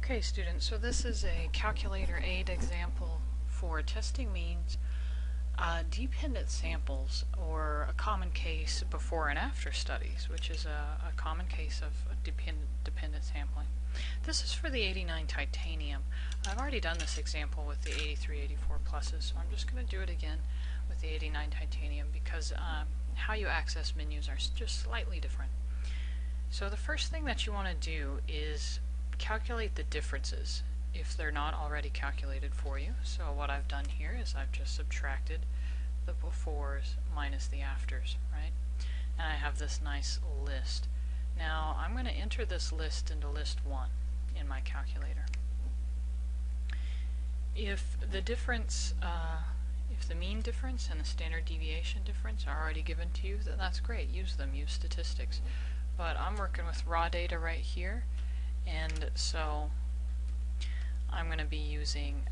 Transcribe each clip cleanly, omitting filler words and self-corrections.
Okay, students, so this is a calculator aid example for testing means dependent samples, or a common case before and after studies, which is a common case of dependent sampling. This is for the 89 titanium. I've already done this example with the 83, 84 pluses, so I'm just going to do it again with the 89 titanium because how you access menus are just slightly different. So the first thing that you want to do is calculate the differences if they're not already calculated for you. So what I've done here is I've just subtracted the befores minus the afters, right? And I have this nice list. Now I'm going to enter this list into list 1 in my calculator. If the difference, if the mean difference and the standard deviation difference are already given to you, then that's great. Use them, use statistics. But I'm working with raw data right here, and so I'm going to be using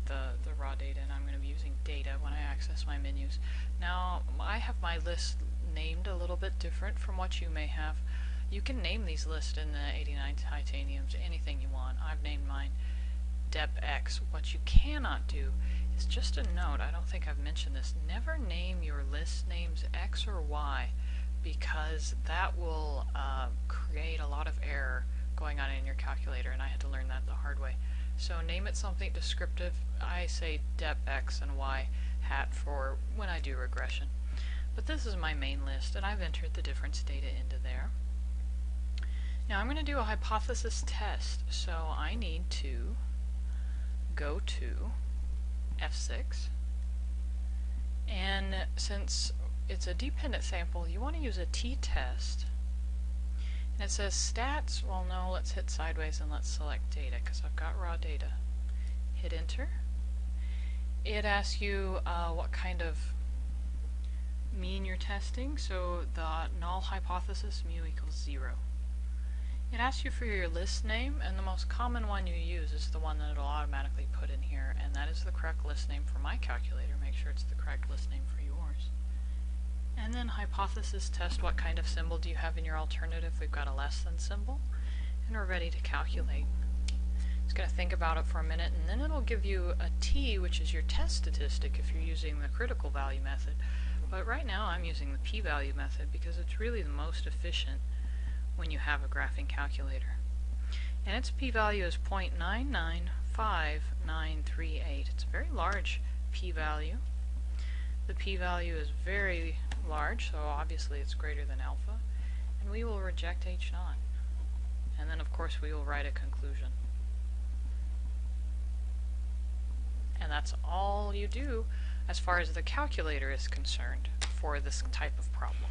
the raw data, and I'm going to be using data when I access my menus. Now I have my list named a little bit different from what you may have. You can name these lists in the 89 titaniums anything you want. I've named mine DEP-X. What you cannot do is, just a note, I don't think I've mentioned this, never name your list names X or Y, because that will create a lot of error going on in your calculator, and I had to learn that the hard way. So name it something descriptive. I say DEP-X and Y hat for when I do regression. But this is my main list, and I've entered the difference data into there. Now I'm going to do a hypothesis test, so I need to go to F6, and since it's a dependent sample, you want to use a t-test, and it says stats. Well, no, let's hit sideways and let's select data because I've got raw data. Hit enter. It asks you what kind of mean you're testing, so the null hypothesis mu equals 0. It asks you for your list name, and the most common one you use is the one that it'll automatically put in here, and that is the correct list name for my calculator. Make sure it's the correct list name for yours. And then hypothesis test, what kind of symbol do you have in your alternative? We've got a less than symbol, and we're ready to calculate. Just going to think about it for a minute, and then it'll give you a t, which is your test statistic if you're using the critical value method. But right now I'm using the p-value method because it's really the most efficient when you have a graphing calculator. And its p-value is 0.995938. It's a very large p-value. The p-value is very large, so obviously it's greater than alpha, and we will reject H naught. And then of course we will write a conclusion. And that's all you do as far as the calculator is concerned for this type of problem.